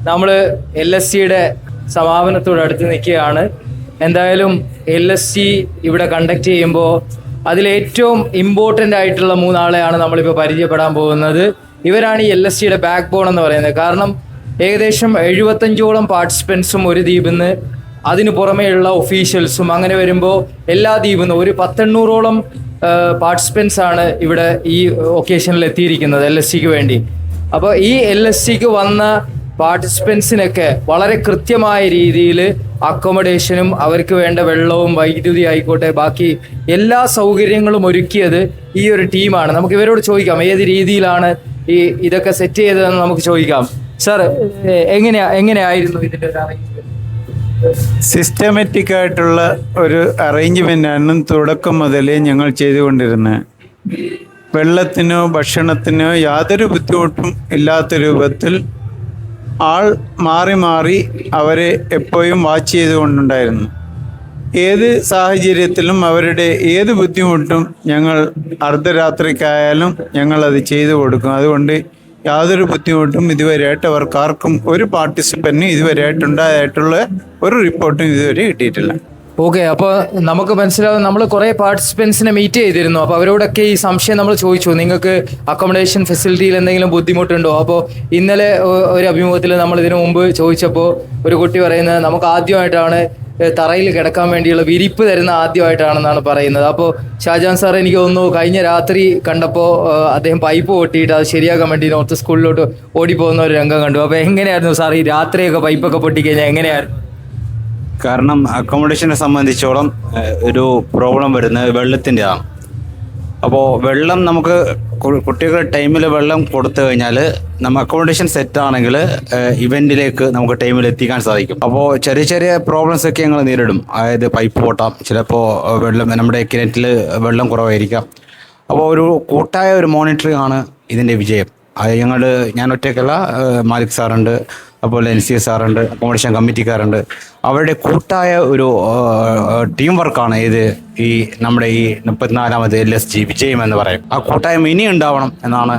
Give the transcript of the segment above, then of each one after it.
നമ്മൾ LSCയുടെ സമാപനത്തോട് അടുത്ത് നിൽക്കുകയാണ്. എന്തായാലും LSC ഇവിടെ കണ്ടക്ട് ചെയ്യുമ്പോൾ അതിലേറ്റവും ഇമ്പോർട്ടൻ്റ് ആയിട്ടുള്ള 3 ആളെയാണ് നമ്മളിപ്പോൾ പരിചയപ്പെടാൻ പോകുന്നത്. ഇവരാണ് ഈ LSCയുടെ ബാക്ക് ബോൺ എന്ന് പറയുന്നത്. കാരണം ഏകദേശം 75ഓളം പാർട്ടിസിപ്പൻസും ഒരു ദ്വീപിൽ നിന്ന്, അതിന് പുറമേയുള്ള ഒഫീഷ്യൽസും, അങ്ങനെ വരുമ്പോൾ എല്ലാ ദ്വീപിൽ നിന്നും ഒരു 100-800ഓളം പാർട്ടിസിപ്പൻസ് ആണ് ഇവിടെ ഈ ഒക്കേഷനിൽ എത്തിയിരിക്കുന്നത് LSCക്ക് വേണ്ടി. അപ്പോൾ ഈ LSCക്ക് വന്ന പാർട്ടിസിപ്പൻസിനൊക്കെ വളരെ കൃത്യമായ രീതിയിൽ അക്കോമഡേഷനും അവർക്ക് വേണ്ട വെള്ളവും വൈദ്യുതി ആയിക്കോട്ടെ ബാക്കി എല്ലാ സൗകര്യങ്ങളും ഒരുക്കിയത് ഈ ഒരു ടീമാണ്. നമുക്ക് ഇവരോട് ചോദിക്കാം ഏത് രീതിയിലാണ് ഇതൊക്കെ സെറ്റ് ചെയ്തതെന്ന് നമുക്ക് ചോദിക്കാം. സാർ, എങ്ങനെയായിരുന്നു ഇതിൻ്റെ ഒരു അറേഞ്ച്മെന്റ്? സിസ്റ്റമാറ്റിക് ആയിട്ടുള്ള ഒരു അറേഞ്ച്മെൻ്റാണ് തുടക്കം മുതലേ ഞങ്ങൾ ചെയ്തുകൊണ്ടിരുന്നത്. വെള്ളത്തിനോ ഭക്ഷണത്തിനോ യാതൊരു ബുദ്ധിമുട്ടും ഇല്ലാത്ത രൂപത്തിൽ ആൾ മാറി മാറി അവരെ എപ്പോഴും വാച്ച് ചെയ്തുകൊണ്ടുണ്ടായിരുന്നു. ഏത് സാഹചര്യത്തിലും അവരുടെ ഏത് ബുദ്ധിമുട്ടും ഞങ്ങൾ അർദ്ധരാത്രിക്കായാലും ഞങ്ങളത് ചെയ്തു കൊടുക്കും. അതുകൊണ്ട് യാതൊരു ബുദ്ധിമുട്ടും ഇതുവരെയായിട്ട് അവർക്കാർക്കും, ഒരു പാർട്ടിസിപ്പന്റിനും ഇതുവരെയായിട്ടുണ്ടായിട്ടുള്ള ഒരു റിപ്പോർട്ടും ഇതുവരെ കിട്ടിയിട്ടില്ല. ഓക്കെ, അപ്പോൾ നമുക്ക് മനസ്സിലാവും. നമ്മൾ കുറേ പാർട്ടിസിപ്പൻസിനെ മീറ്റ് ചെയ്തിരുന്നു. അപ്പോൾ അവരോടൊക്കെ ഈ സംശയം നമ്മൾ ചോദിച്ചു, നിങ്ങൾക്ക് അക്കോമഡേഷൻ ഫെസിലിറ്റിയിൽ എന്തെങ്കിലും ബുദ്ധിമുട്ടുണ്ടോ? അപ്പോൾ ഇന്നലെ ഒരു അഭിമുഖത്തിൽ നമ്മൾ ഇതിനു മുമ്പ് ചോദിച്ചപ്പോൾ ഒരു കുട്ടി പറയുന്നത് നമുക്ക് ആദ്യമായിട്ടാണ് തറയിൽ കിടക്കാൻ വേണ്ടിയുള്ള വിരിപ്പ് തരുന്ന ആദ്യമായിട്ടാണെന്നാണ് പറയുന്നത്. അപ്പോൾ ഷാജാൻ സാർ എനിക്ക് തോന്നുന്നു കഴിഞ്ഞ രാത്രി കണ്ടപ്പോൾ അദ്ദേഹം പൈപ്പ് പൊട്ടിയിട്ട് അത് ശരിയാക്കാൻ വേണ്ടി നോർത്ത് സ്കൂളിലോട്ട് ഓടിപ്പോകുന്ന ഒരു രംഗം കണ്ടു. അപ്പോൾ എങ്ങനെയായിരുന്നു സാർ ഈ രാത്രിയൊക്കെ പൈപ്പൊക്കെ പൊട്ടിക്കഴിഞ്ഞാൽ എങ്ങനെയായിരുന്നു? കാരണം അക്കോമഡേഷനെ സംബന്ധിച്ചോളം ഒരു പ്രോബ്ലം വരുന്നത് വെള്ളത്തിൻ്റെ ആണ്. അപ്പോൾ വെള്ളം നമുക്ക് കുട്ടികളുടെ ടൈമിൽ വെള്ളം കൊടുത്തു കഴിഞ്ഞാൽ നമ്മൾ അക്കോമഡേഷൻ സെറ്റാണെങ്കിൽ ഇവൻറ്റിലേക്ക് നമുക്ക് ടൈമിൽ എത്തിക്കാൻ സാധിക്കും. അപ്പോൾ ചെറിയ ചെറിയ പ്രോബ്ലംസ് ഒക്കെ ഞങ്ങൾ നേരിടും. അതായത് പൈപ്പ് പൊട്ടാം, ചിലപ്പോൾ വെള്ളം നമ്മുടെ കിണറ്റിൽ വെള്ളം കുറവായിരിക്കാം. അപ്പോൾ ഒരു കൂട്ടായ ഒരു മോണിറ്ററിംഗ് ആണ് ഇതിൻ്റെ വിജയം. അത് ഞാൻ ഒറ്റയ്ക്കല്ല, മാലിക് സാറുണ്ട്, അതുപോലെ NCA സാറുണ്ട്, അക്കോമഡേഷൻ കമ്മിറ്റിക്കാരുണ്ട്. അവരുടെ കൂട്ടായ ഒരു ടീം വർക്കാണ് ഈ നമ്മുടെ ഈ 34ാമത് LSG വിജയം എന്ന് പറയും. ആ കൂട്ടായ്മ ഇനി ഉണ്ടാവണം എന്നാണ്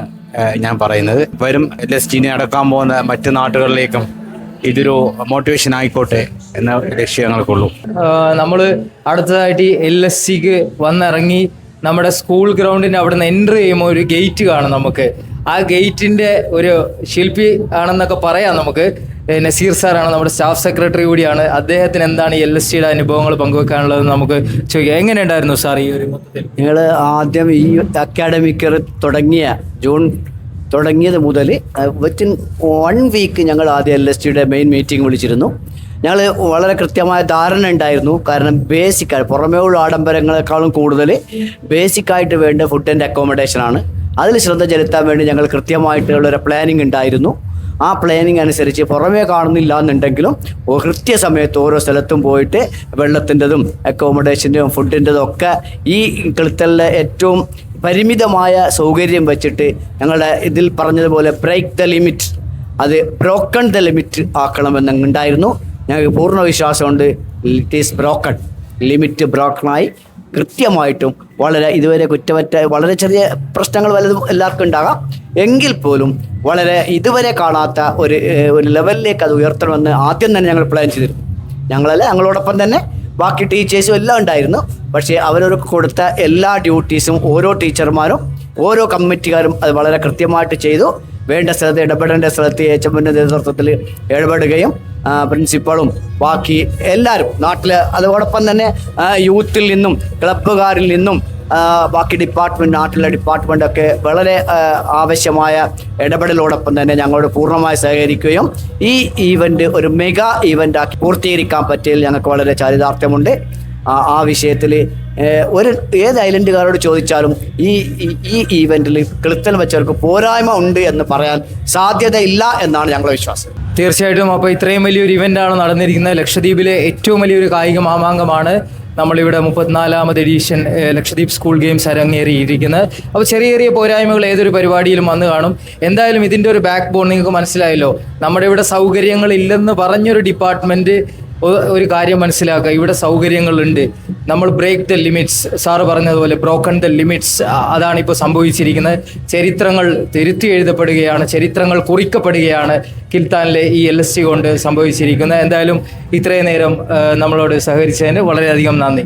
ഞാൻ പറയുന്നത്. വരും LSGനെ അടക്കാൻ പോകുന്ന മറ്റ് നാട്ടുകളിലേക്കും ഇതൊരു മോട്ടിവേഷൻ ആയിക്കോട്ടെ എന്ന ലക്ഷ്യം ഞങ്ങൾക്കുള്ളൂ. നമ്മൾ അടുത്തതായിട്ട് LSCക്ക് വന്നിറങ്ങി നമ്മുടെ സ്കൂൾ ഗ്രൗണ്ടിൻ്റെ അവിടെ നിന്ന് എൻ്റർ ചെയ്യുമ്പോൾ ഒരു ഗേറ്റ് കാണും. നമുക്ക് ആ ഗേറ്റിൻ്റെ ഒരു ശില്പി ആണെന്നൊക്കെ പറയാം. നമുക്ക് നസീർ സാറാണ്, നമ്മുടെ സ്റ്റാഫ് സെക്രട്ടറി കൂടിയാണ്. അദ്ദേഹത്തിന് എന്താണ് ഈ LSCയുടെ അനുഭവങ്ങൾ പങ്കുവെക്കാനുള്ളതെന്ന് നമുക്ക് ചോദിക്കാം. എങ്ങനെയുണ്ടായിരുന്നു സാർ ഈ ഒരു മൊത്തത്തിൽ? ഞങ്ങൾ ആദ്യം ഈ അക്കാഡമിക് ജൂൺ തുടങ്ങിയത് മുതൽ വിത്തിൻ 1 വീക്ക് ഞങ്ങൾ ആദ്യം LSCയുടെ മെയിൻ മീറ്റിംഗ് വിളിച്ചിരുന്നു. ഞങ്ങൾ വളരെ കൃത്യമായ ധാരണ ഉണ്ടായിരുന്നു. കാരണം ബേസിക്കായി പുറമേ ഉള്ള ആഡംബരങ്ങളെക്കാളും കൂടുതൽ ബേസിക്കായിട്ട് വേണ്ട ഫുഡ് ആൻഡ് അക്കോമഡേഷനാണ്. അതിൽ ശ്രദ്ധ ചെലുത്താൻ വേണ്ടി ഞങ്ങൾ കൃത്യമായിട്ടുള്ളൊരു പ്ലാനിങ് ഉണ്ടായിരുന്നു. ആ പ്ലാനിങ് അനുസരിച്ച് പുറമേ കാണുന്നില്ല എന്നുണ്ടെങ്കിലും കൃത്യസമയത്ത് ഓരോ സ്ഥലത്തും പോയിട്ട് വെള്ളത്തിൻ്റെതും അക്കോമഡേഷൻ്റെതും ഫുഡിൻ്റെതും ഒക്കെ ഈ കളിത്തലിലെ ഏറ്റവും പരിമിതമായ സൗകര്യം വെച്ചിട്ട് ഞങ്ങളുടെ ഇതിൽ പറഞ്ഞതുപോലെ ബ്രേക്ക് ദ ലിമിറ്റ്, അത് ബ്രോക്കൺ ദ ലിമിറ്റ് ആക്കണമെന്നുണ്ടായിരുന്നു. ഞങ്ങൾക്ക് പൂർണ്ണ വിശ്വാസമുണ്ട്. ഇറ്റ് ഈസ് ബ്രോക്കൺ, ലിമിറ്റ് ബ്രോക്കണായി കൃത്യമായിട്ടും വളരെ ഇതുവരെ കുറ്റമറ്റ വളരെ ചെറിയ പ്രശ്നങ്ങൾ വല്ലതും എല്ലാവർക്കും ഉണ്ടാകാം. എങ്കിൽ പോലും വളരെ ഇതുവരെ കാണാത്ത ഒരു ലെവലിലേക്ക് അത് ഉയർത്തണമെന്ന് ആദ്യം തന്നെ ഞങ്ങൾ പ്ലാൻ ചെയ്തിരുന്നു. ഞങ്ങളോടൊപ്പം തന്നെ ബാക്കി ടീച്ചേഴ്സും എല്ലാം ഉണ്ടായിരുന്നു. പക്ഷേ അവരവർക്ക് കൊടുത്ത എല്ലാ ഡ്യൂട്ടീസും ഓരോ ടീച്ചർമാരും ഓരോ കമ്മിറ്റിക്കാരും അത് വളരെ കൃത്യമായിട്ട് ചെയ്തു. വേണ്ട സ്ഥലത്ത് ഇടപെടേണ്ട സ്ഥലത്ത് HMന്റെ നേതൃത്വത്തിൽ ഇടപെടുകയും പ്രിൻസിപ്പളും ബാക്കി എല്ലാവരും നാട്ടിൽ, അതോടൊപ്പം തന്നെ യൂത്തിൽ നിന്നും ക്ലബ്ബുകാരിൽ നിന്നും ബാക്കി നാട്ടിലെ ഡിപ്പാർട്ട്മെൻറ്റൊക്കെ വളരെ ആവശ്യമായ ഇടപെടലോടൊപ്പം തന്നെ ഞങ്ങളോട് പൂർണ്ണമായി സഹകരിക്കുകയും ഈ ഈവൻ്റ് ഒരു മെഗാ ഈവൻ്റാക്കി പൂർത്തീകരിക്കാൻ പറ്റിയതിൽ ഞങ്ങൾക്ക് വളരെ ചാരിതാർത്ഥ്യമുണ്ട്. ആ വിഷയത്തിൽ ഏത് ഐലൻഡുകാരോട് ചോദിച്ചാലും ഈ ഈവൻറ്റിൽ കിളിത്തൽ വെച്ചവർക്ക് പോരായ്മ ഉണ്ട് എന്ന് പറയാൻ സാധ്യതയില്ല എന്നാണ് ഞങ്ങളുടെ വിശ്വാസം. തീർച്ചയായിട്ടും. അപ്പോൾ ഇത്രയും വലിയൊരു ഇവൻ്റാണ് നടന്നിരിക്കുന്നത്. ലക്ഷദ്വീപിലെ ഏറ്റവും വലിയൊരു കായിക മാമാങ്കമാണ് നമ്മളിവിടെ 34ാമത് എഡിഷൻ ലക്ഷദ്വീപ് സ്കൂൾ ഗെയിംസ് അരങ്ങേറിയിരിക്കുന്നത്. അപ്പോൾ ചെറിയ ചെറിയ പോരായ്മകൾ ഏതൊരു പരിപാടിയിലും വന്നു കാണും. എന്തായാലും ഇതിൻ്റെ ഒരു ബാക്ക് ബോൺ നിങ്ങൾക്ക് മനസ്സിലായല്ലോ. നമ്മുടെ ഇവിടെ സൗകര്യങ്ങളില്ലെന്ന് പറഞ്ഞൊരു ഡിപ്പാർട്ട്മെൻറ്റ് ഒരു കാര്യം മനസ്സിലാക്കുക, ഇവിടെ സൗകര്യങ്ങളുണ്ട്. നമ്മൾ ബ്രേക്ക് ദ ലിമിറ്റ്സ്, സാറ് പറഞ്ഞതുപോലെ ബ്രോക്കൺ ദ ലിമിറ്റ്സ്, അതാണ് ഇപ്പോൾ സംഭവിച്ചിരിക്കുന്നത്. ചരിത്രങ്ങൾ തിരുത്തി എഴുതപ്പെടുകയാണ്, ചരിത്രങ്ങൾ കുറിക്കപ്പെടുകയാണ് കിൽത്താനിലെ ഈ LST കൊണ്ട് സംഭവിച്ചിരിക്കുന്നത്. എന്തായാലും ഇത്രയും നേരം നമ്മളോട് സഹകരിച്ചതിന് വളരെയധികം നന്ദി.